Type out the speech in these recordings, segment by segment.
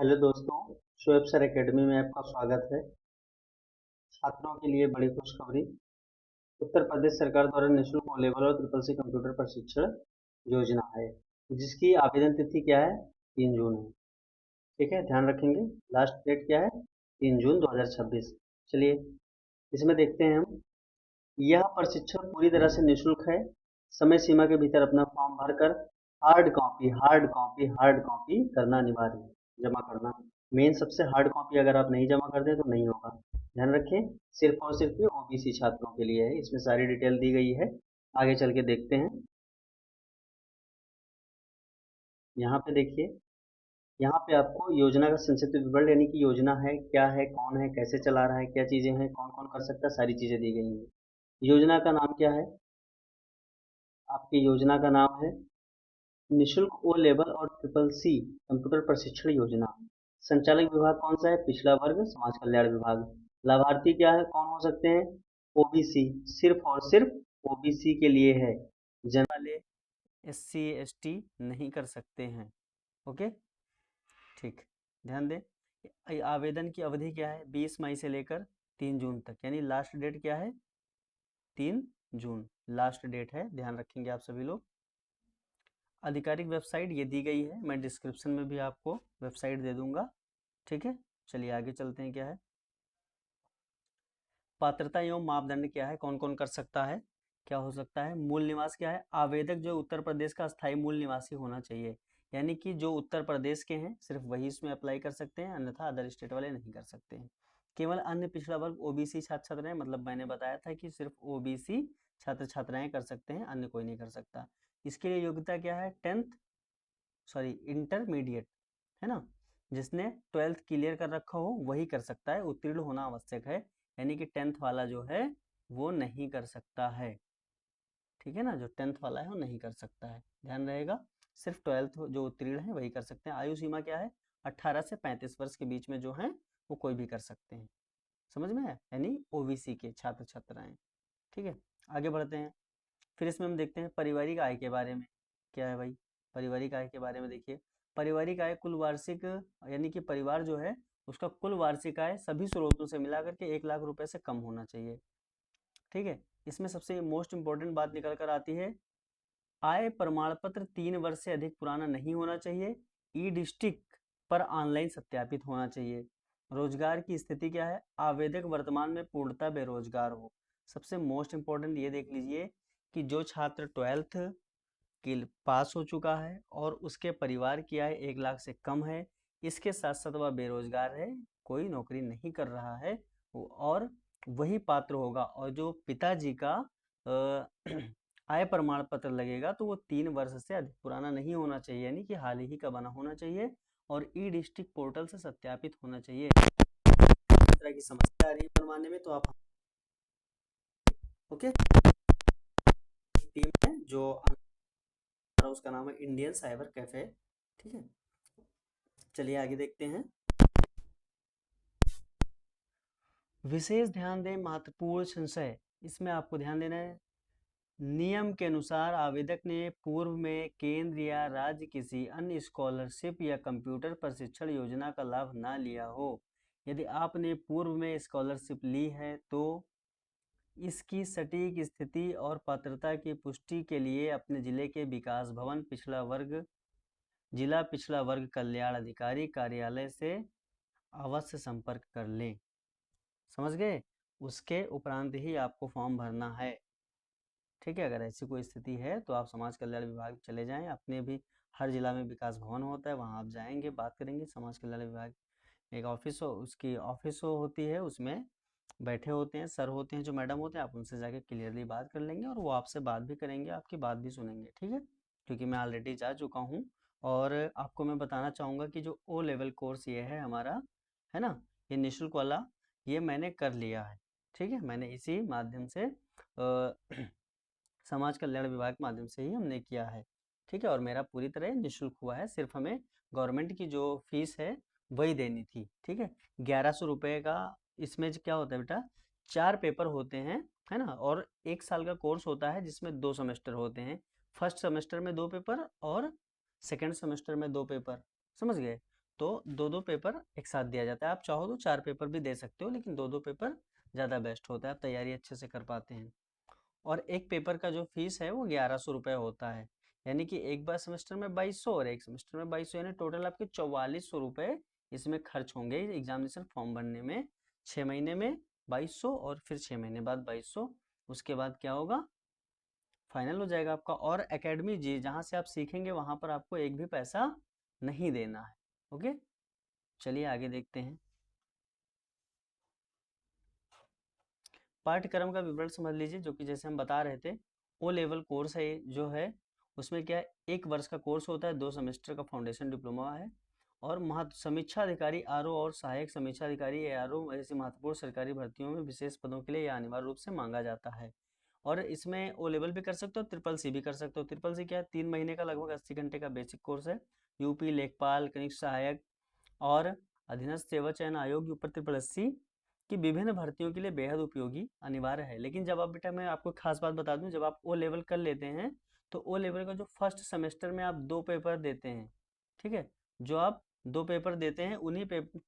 Hello दोस्तों, Shoaib sir academy में आपका स्वागत है। छात्रों के लिए बड़ी खुशखबरी। उत्तर प्रदेश सरकार द्वारा निःशुल्क ओ लेवल और ट्रिपल सी कंप्यूटर प्रशिक्षण योजना है, जिसकी आवेदन तिथि क्या है? 3 जून है। ठीक है, ध्यान रखेंगे। लास्ट डेट क्या है? 3 जून 2026। चलिए इसमें देखते हैं हम। यह प्रशिक्षण पूरी तरह से निःशुल्क है। समय सीमा के भीतर अपना फॉर्म भरकर हार्ड कॉपी करना अनिवार्य है, जमा करना। मेन सबसे हार्ड कॉपी अगर आप नहीं जमा कर दें तो नहीं होगा। ध्यान रखें, सिर्फ और सिर्फ ये ओबीसी छात्रों के लिए है। इसमें सारी डिटेल दी गई है। आगे चल के देखते हैं। यहाँ पे देखिए, यहाँ पे आपको योजना का संक्षिप्त विवरण, यानी कि योजना है क्या है, कौन है, कैसे चला रहा है, क्या चीजें हैं, कौन कौन कर सकता है, सारी चीजें दी गई हैं। योजना का नाम क्या है? आपकी योजना का नाम है निशुल्क ओ लेवल और ट्रिपल सी कंप्यूटर प्रशिक्षण योजना। संचालक विभाग कौन सा है? पिछड़ा वर्ग समाज कल्याण विभाग। लाभार्थी क्या है, कौन हो सकते हैं? ओबीसी, सिर्फ और सिर्फ ओबीसी के लिए है। जन वाले SC ST नहीं कर सकते हैं। ओके, ठीक, ध्यान दें। आवेदन की अवधि क्या है? 20 मई से लेकर 3 जून तक, यानी लास्ट डेट क्या है? 3 जून लास्ट डेट है, ध्यान रखेंगे आप सभी लोग। आधिकारिक वेबसाइट ये दी गई है, मैं डिस्क्रिप्शन में भी आपको वेबसाइट दे दूंगा। ठीक है, चलिए आगे चलते हैं। क्या है पात्रता एवं मापदंड? क्या है, कौन कौन कर सकता है, क्या हो सकता है? मूल निवास क्या है? आवेदक जो उत्तर प्रदेश का स्थायी मूल निवासी होना चाहिए, यानी कि जो उत्तर प्रदेश के हैं सिर्फ वही इसमें अप्लाई कर सकते हैं, अन्यथा अदर स्टेट वाले नहीं कर सकते हैं। केवल अन्य पिछड़ा वर्ग ओबीसी छात्र छात्राएं, मतलब मैंने बताया था कि सिर्फ ओबीसी छात्र छात्राएं कर सकते हैं, अन्य कोई नहीं कर सकता। इसके लिए योग्यता क्या है? इंटरमीडिएट, है ना। जिसने 12th क्लियर कर रखा हो वही कर सकता है, उत्तीर्ण होना आवश्यक है। यानी कि 10th वाला जो है वो नहीं कर सकता है। ठीक है ना, जो 10th वाला है वो नहीं कर सकता है, ध्यान रहेगा। सिर्फ 12th जो उत्तीर्ण है वही कर सकते हैं। आयु सीमा क्या है? 18 से 35 वर्ष के बीच में जो है वो कोई भी कर सकते हैं। समझ में है, यानी ओबीसी के छात्र छात्राएं। ठीक है, आगे बढ़ते हैं। फिर इसमें हम देखते हैं पारिवारिक आय के बारे में। क्या है भाई पारिवारिक आय के बारे में? देखिए, पारिवारिक आय कुल वार्षिक, यानी कि परिवार जो है उसका कुल वार्षिक आय सभी स्रोतों से मिलाकर के 1 लाख रुपए से कम होना चाहिए। ठीक है, इसमें सबसे मोस्ट इंपॉर्टेंट बात निकल कर आती है, आय प्रमाण पत्र 3 वर्ष से अधिक पुराना नहीं होना चाहिए। ई डिस्ट्रिक्ट पर ऑनलाइन सत्यापित होना चाहिए। रोजगार की स्थिति क्या है? आवेदक वर्तमान में पूर्णतः बेरोजगार हो। सबसे मोस्ट इंपॉर्टेंट ये देख लीजिए कि जो छात्र 12th की पास हो चुका है और उसके परिवार की आय 1 लाख से कम है, इसके साथ साथ वह बेरोजगार है, कोई नौकरी नहीं कर रहा है, और वही पात्र होगा। और जो पिताजी का आय प्रमाण पत्र लगेगा तो वो 3 वर्ष से अधिक पुराना नहीं होना चाहिए, यानी कि हाल ही का बना होना चाहिए, और ई डिस्ट्रिक्ट पोर्टल से सत्यापित होना चाहिए। इस तरह की समस्या आ रही है बनवाने में तो आप ओके। टीम है जो उसका नाम है इंडियन साइबर कैफे। ठीक है, चलिए आगे देखते हैं। विशेष ध्यान दें, महत्वपूर्ण संशय, इसमें आपको ध्यान देना है। नियम के अनुसार आवेदक ने पूर्व में केंद्र या राज्य किसी अन्य स्कॉलरशिप या कंप्यूटर प्रशिक्षण योजना का लाभ ना लिया हो। यदि आपने पूर्व में स्कॉलरशिप ली है तो इसकी सटीक स्थिति और पात्रता की पुष्टि के लिए अपने जिले के विकास भवन जिला पिछड़ा वर्ग कल्याण अधिकारी कार्यालय से अवश्य संपर्क कर लें। समझ गए? उसके उपरांत ही आपको फॉर्म भरना है। ठीक है, अगर ऐसी कोई स्थिति है तो आप समाज कल्याण विभाग चले जाएं। अपने भी हर जिला में विकास भवन होता है, वहाँ आप जाएंगे, बात करेंगे। समाज कल्याण विभाग एक ऑफिस हो, उसकी ऑफिस होती है, उसमें बैठे होते हैं सर, होते हैं जो मैडम होते हैं, आप उनसे जाके क्लियरली बात कर लेंगे और वो आपसे बात भी करेंगे, आपकी बात भी सुनेंगे। ठीक है, क्योंकि मैं ऑलरेडी जा चुका हूँ। और आपको मैं बताना चाहूँगा कि जो ओ लेवल कोर्स ये है हमारा, है ना, ये निःशुल्क वाला, ये मैंने कर लिया है। ठीक है, मैंने इसी माध्यम से समाज कल्याण विभाग के माध्यम से ही हमने किया है। ठीक है, और मेरा पूरी तरह निःशुल्क हुआ है, सिर्फ हमें गवर्नमेंट की जो फीस है वही देनी थी। ठीक है, 1100 रुपये का। इसमें क्या होता है बेटा, 4 पेपर होते हैं, है ना, और 1 साल का कोर्स होता है जिसमें 2 सेमेस्टर होते हैं। फर्स्ट सेमेस्टर में 2 पेपर और सेकेंड सेमेस्टर में 2 पेपर। समझ गए? तो 2-2 पेपर एक साथ दिया जाता है। आप चाहो तो 4 पेपर भी दे सकते हो, लेकिन 2-2 पेपर ज़्यादा बेस्ट होता है, आप तैयारी अच्छे से कर पाते हैं। और एक पेपर का जो फीस है वो 1100 रुपये होता है, यानी कि एक बार सेमेस्टर में 2200 और एक सेमेस्टर में 2200, यानी टोटल आपके 4400 रुपये इसमें खर्च होंगे एग्जामिनेशन फॉर्म भरने में। 6 महीने में 2200 और फिर 6 महीने बाद 2200, उसके बाद क्या होगा, फाइनल हो जाएगा आपका। और एकेडमी जी जहाँ से आप सीखेंगे वहाँ पर आपको एक भी पैसा नहीं देना है। ओके, चलिए आगे देखते हैं। पाठ्यक्रम का विवरण समझ लीजिए, जो कि जैसे हम बता रहे थे, ओ लेवल कोर्स है जो है, उसमें क्या है, 1 वर्ष का कोर्स होता है, 2 सेमेस्टर का फाउंडेशन डिप्लोमा है। और महत्व समीक्षा अधिकारी आरओ और सहायक समीक्षा अधिकारी एआरओ ऐसी महत्वपूर्ण सरकारी भर्तियों में विशेष पदों के लिए यह अनिवार्य रूप से मांगा जाता है। और इसमें ओ लेवल भी कर सकते हो, ट्रिपल सी भी कर सकते हो। ट्रिपल सी क्या है, 3 महीने का लगभग 80 घंटे का बेसिक कोर्स है। यूपी लेखपाल, कनिष्ठ सहायक और अधीनस्थ सेवा चयन आयोग ऊपर ट्रिपल एससी की विभिन्न भर्तियों के लिए बेहद उपयोगी अनिवार्य है। लेकिन जब आप बेटा, मैं आपको खास बात बता दूं, जब आप ओ लेवल कर लेते हैं तो ओ लेवल का जो फर्स्ट सेमेस्टर में आप 2 पेपर देते हैं, ठीक है, जो आप 2 पेपर देते हैं उन्हीं पेपर,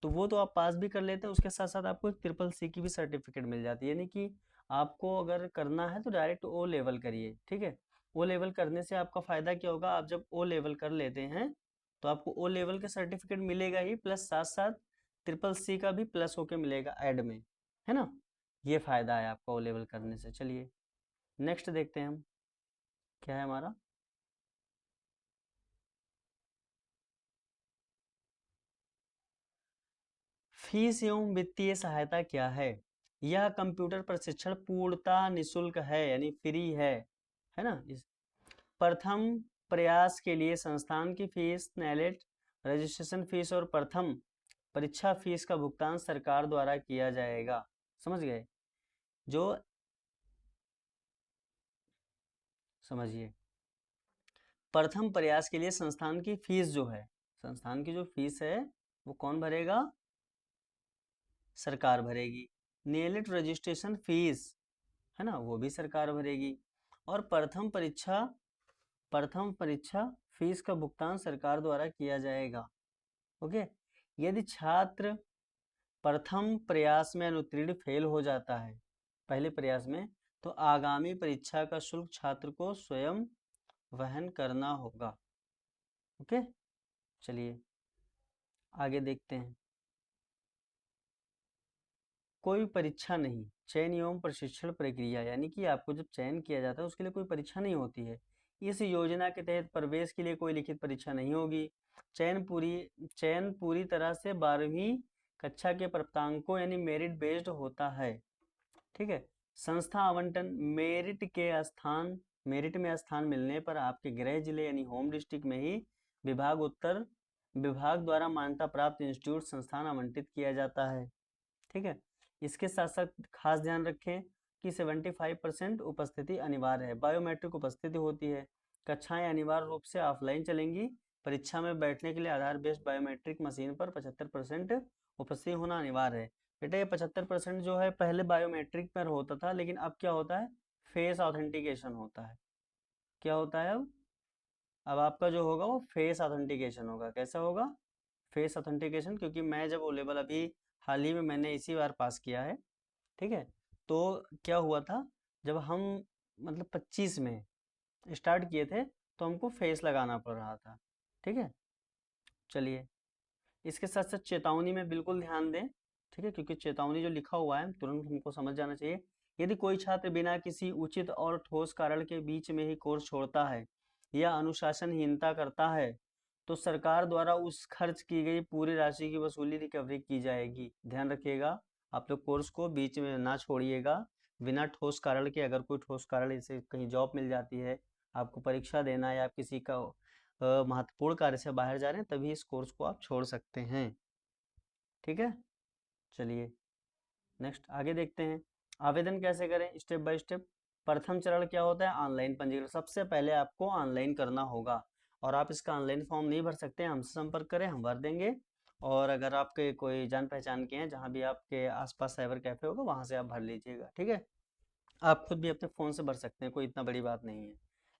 तो वो तो आप पास भी कर लेते हैं, उसके साथ साथ आपको एक ट्रिपल सी की भी सर्टिफिकेट मिल जाती है। यानी कि आपको अगर करना है तो डायरेक्ट ओ लेवल करिए, ठीक है। ओ लेवल करने से आपका फायदा क्या होगा, आप जब ओ लेवल कर लेते हैं तो आपको ओ लेवल का सर्टिफिकेट मिलेगा ही, प्लस साथ साथ ट्रिपल सी का भी प्लस होके मिलेगा ऐड में, है ना। ये फायदा है आपका ओ लेवल करने से। चलिए नेक्स्ट देखते हैं हम, क्या है हमारा, फीस एवं वित्तीय सहायता क्या है। यह कंप्यूटर प्रशिक्षण पूर्णतः निशुल्क है, यानी फ्री है ना। प्रथम प्रयास के लिए संस्थान की फीस, नेलेट रजिस्ट्रेशन फीस और प्रथम परीक्षा फीस का भुगतान सरकार द्वारा किया जाएगा। समझ गए, जो समझिए, प्रथम प्रयास के लिए संस्थान की फीस जो है, संस्थान की जो फीस है वो कौन भरेगा, सरकार भरेगी। नियमित रजिस्ट्रेशन फीस है ना, वो भी सरकार भरेगी। और प्रथम परीक्षा फीस का भुगतान सरकार द्वारा किया जाएगा। ओके, यदि छात्र प्रथम प्रयास में अनुत्तीर्ण फेल हो जाता है पहले प्रयास में, तो आगामी परीक्षा का शुल्क छात्र को स्वयं वहन करना होगा। ओके, चलिए आगे देखते हैं। कोई परीक्षा नहीं, चयन एवं प्रशिक्षण प्रक्रिया, यानी कि आपको जब चयन किया जाता है उसके लिए कोई परीक्षा नहीं होती है। इस योजना के तहत प्रवेश के लिए कोई लिखित परीक्षा नहीं होगी। चयन पूरी तरह से 12वीं कक्षा के प्राप्तांकों यानी मेरिट बेस्ड होता है, ठीक है। संस्था आवंटन, मेरिट में स्थान मिलने पर आपके गृह जिले यानी होम डिस्ट्रिक्ट में ही विभाग द्वारा मान्यता प्राप्त इंस्टीट्यूट संस्थान आवंटित किया जाता है, ठीक है। इसके साथ साथ खास ध्यान रखें कि 75% उपस्थिति अनिवार्य है, बायोमेट्रिक उपस्थिति होती है। कक्षाएं अनिवार्य रूप से ऑफलाइन चलेंगी। परीक्षा में बैठने के लिए आधार बेस्ड बायोमेट्रिक मशीन पर 75% उपस्थिति होना अनिवार्य है। बेटा ये 75% जो है पहले बायोमेट्रिक पर होता था, लेकिन अब क्या होता है, फेस ऑथेंटिकेशन होता है। क्या होता है अब आपका जो होगा वो फेस ऑथेंटिकेशन होगा। कैसा होगा, फेस ऑथेंटिकेशन, क्योंकि मैं जब ओ लेवल अभी हाल ही में मैंने इसी बार पास किया है, ठीक है। तो क्या हुआ था, जब हम मतलब 25 में स्टार्ट किए थे तो हमको फेस लगाना पड़ रहा था, ठीक है। चलिए इसके साथ साथ चेतावनी में बिल्कुल ध्यान दें, ठीक है, क्योंकि चेतावनी जो लिखा हुआ है तुरंत हमको समझ जाना चाहिए। यदि कोई छात्र बिना किसी उचित और ठोस कारण के बीच में ही कोर्स छोड़ता है या अनुशासनहीनता करता है, तो सरकार द्वारा उस खर्च की गई पूरी राशि की वसूली रिकवरी की जाएगी। ध्यान रखिएगा, आप लोग कोर्स को बीच में ना छोड़िएगा बिना ठोस कारण के। अगर कोई ठोस कारण जैसे कहीं जॉब मिल जाती है, आपको परीक्षा देना है या आप किसी का महत्वपूर्ण कार्य से बाहर जा रहे हैं, तभी इस कोर्स को आप छोड़ सकते हैं, ठीक है। चलिए नेक्स्ट आगे देखते हैं। आवेदन कैसे करें, स्टेप बाय स्टेप। प्रथम चरण क्या होता है, ऑनलाइन पंजीकरण। सबसे पहले आपको ऑनलाइन करना होगा, और आप इसका ऑनलाइन फॉर्म नहीं भर सकते हैं, हमसे संपर्क करें, हम भर देंगे। और अगर आपके कोई जान पहचान के हैं, जहाँ भी आपके आसपास साइबर कैफे होगा वहाँ से आप भर लीजिएगा, ठीक है। आप खुद भी अपने फ़ोन से भर सकते हैं, कोई इतना बड़ी बात नहीं है।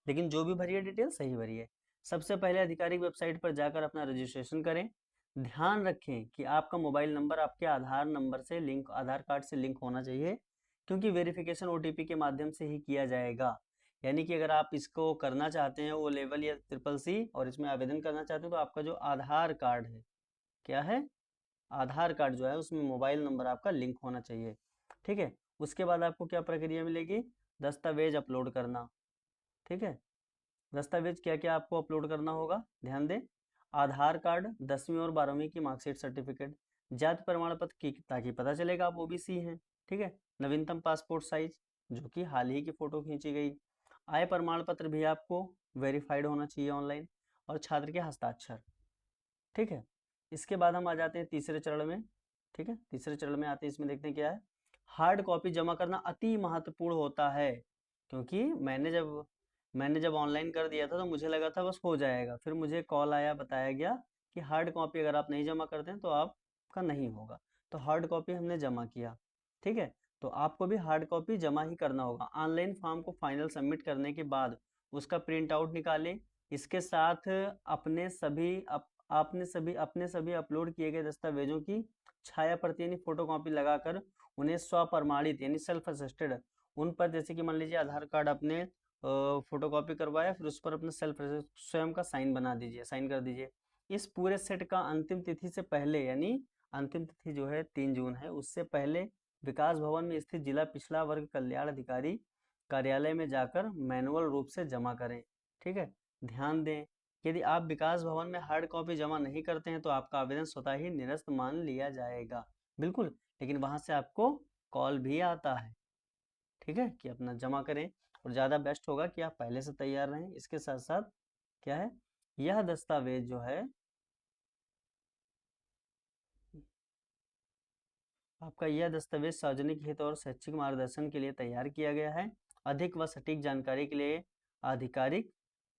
लेकिन जो भी भरिए डिटेल सही भरिए। सबसे पहले आधिकारिक वेबसाइट पर जाकर अपना रजिस्ट्रेशन करें। ध्यान रखें कि आपका मोबाइल नंबर आपके आधार नंबर से लिंक, आधार कार्ड से लिंक होना चाहिए, क्योंकि वेरिफिकेशन ओटीपी के माध्यम से ही किया जाएगा। यानी कि अगर आप इसको करना चाहते हैं, वो लेवल या ट्रिपल सी, और इसमें आवेदन करना चाहते हैं, तो आपका जो आधार कार्ड है, क्या है, आधार कार्ड जो है उसमें मोबाइल नंबर आपका लिंक होना चाहिए। ठीक है। उसके बाद आपको क्या प्रक्रिया मिलेगी, दस्तावेज अपलोड करना। ठीक है। दस्तावेज क्या क्या आपको अपलोड करना होगा, ध्यान दें। आधार कार्ड, 10वीं और 12वीं की मार्कशीट, सर्टिफिकेट, जाति प्रमाण पत्र की, ताकि पता चलेगा आप ओबीसी हैं। ठीक है। नवीनतम पासपोर्ट साइज, जो कि हाल ही की फोटो खींची गई। आय प्रमाण पत्र भी आपको वेरीफाइड होना चाहिए ऑनलाइन, और छात्र के हस्ताक्षर। ठीक है। इसके बाद हम आ जाते हैं तीसरे चरण में। ठीक है। तीसरे चरण में आते हैं, इसमें देखते हैं क्या है। हार्ड कॉपी जमा करना अति महत्वपूर्ण होता है, क्योंकि मैंने जब ऑनलाइन कर दिया था तो मुझे लगा था बस हो जाएगा, फिर मुझे कॉल आया, बताया गया कि हार्ड कॉपी अगर आप नहीं जमा करते हैं तो आपका नहीं होगा। तो हार्ड कॉपी हमने जमा किया। ठीक है। तो आपको भी हार्ड कॉपी जमा ही करना होगा। ऑनलाइन फॉर्म को फाइनल सबमिट करने के बाद उसका प्रिंट आउट निकालें। इसके साथ अपने सभी अपने सभी अपलोड किए गए दस्तावेजों की छाया प्रति यानी फोटोकॉपी लगाकर उन्हें स्वप्रमाणित यानी सेल्फ असिस्टेड उन पर, जैसे कि मान लीजिए आधार कार्ड अपने फोटोकॉपी करवाया, फिर उस पर अपना सेल्फ स्वयं का साइन बना दीजिए, साइन कर दीजिए। इस पूरे सेट का अंतिम तिथि से पहले, यानी अंतिम तिथि जो है 3 जून है, उससे पहले विकास भवन में स्थित जिला पिछड़ा वर्ग कल्याण अधिकारी कार्यालय में जाकर मैनुअल रूप से जमा करें। ठीक है। ध्यान दें, यदि आप विकास भवन में हार्ड कॉपी जमा नहीं करते हैं तो आपका आवेदन स्वतः ही निरस्त मान लिया जाएगा। बिल्कुल। लेकिन वहां से आपको कॉल भी आता है। ठीक है, कि अपना जमा करें, और ज़्यादा बेस्ट होगा कि आप पहले से तैयार रहें। इसके साथ साथ क्या है, यह दस्तावेज जो है आपका, यह दस्तावेज सार्वजनिक हित और शैक्षिक मार्गदर्शन के लिए तैयार किया गया है। अधिक व सटीक जानकारी के लिए आधिकारिक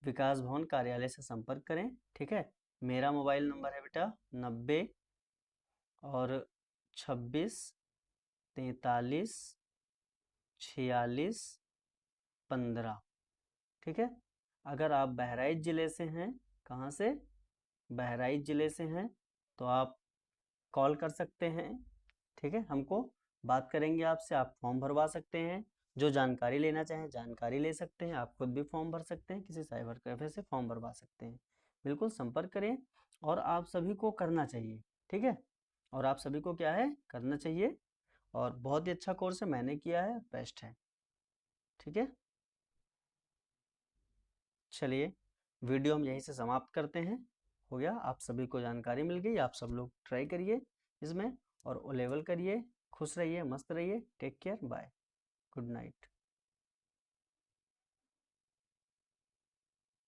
विकास भवन कार्यालय से संपर्क करें। ठीक है। मेरा मोबाइल नंबर है बेटा 90 और 26 43 46 15। ठीक है। अगर आप बहराइच ज़िले से हैं, कहाँ से, बहराइच ज़िले से हैं, तो आप कॉल कर सकते हैं। ठीक है। हमको बात करेंगे आपसे, आप फॉर्म भरवा सकते हैं। जो जानकारी लेना चाहें जानकारी ले सकते हैं। आप खुद भी फॉर्म भर सकते हैं, किसी साइबर कैफे से फॉर्म भरवा सकते हैं। बिल्कुल संपर्क करें, और आप सभी को करना चाहिए। ठीक है। और आप सभी को क्या है, करना चाहिए। और बहुत ही अच्छा कोर्स है, मैंने किया है, बेस्ट है। ठीक है। चलिए, वीडियो हम यहीं से समाप्त करते हैं। हो गया, आप सभी को जानकारी मिल गई। आप सब लोग ट्राई करिए इसमें, और ओ लेवल करिए। खुश रहिए, मस्त रहिए। Take care, bye, good night.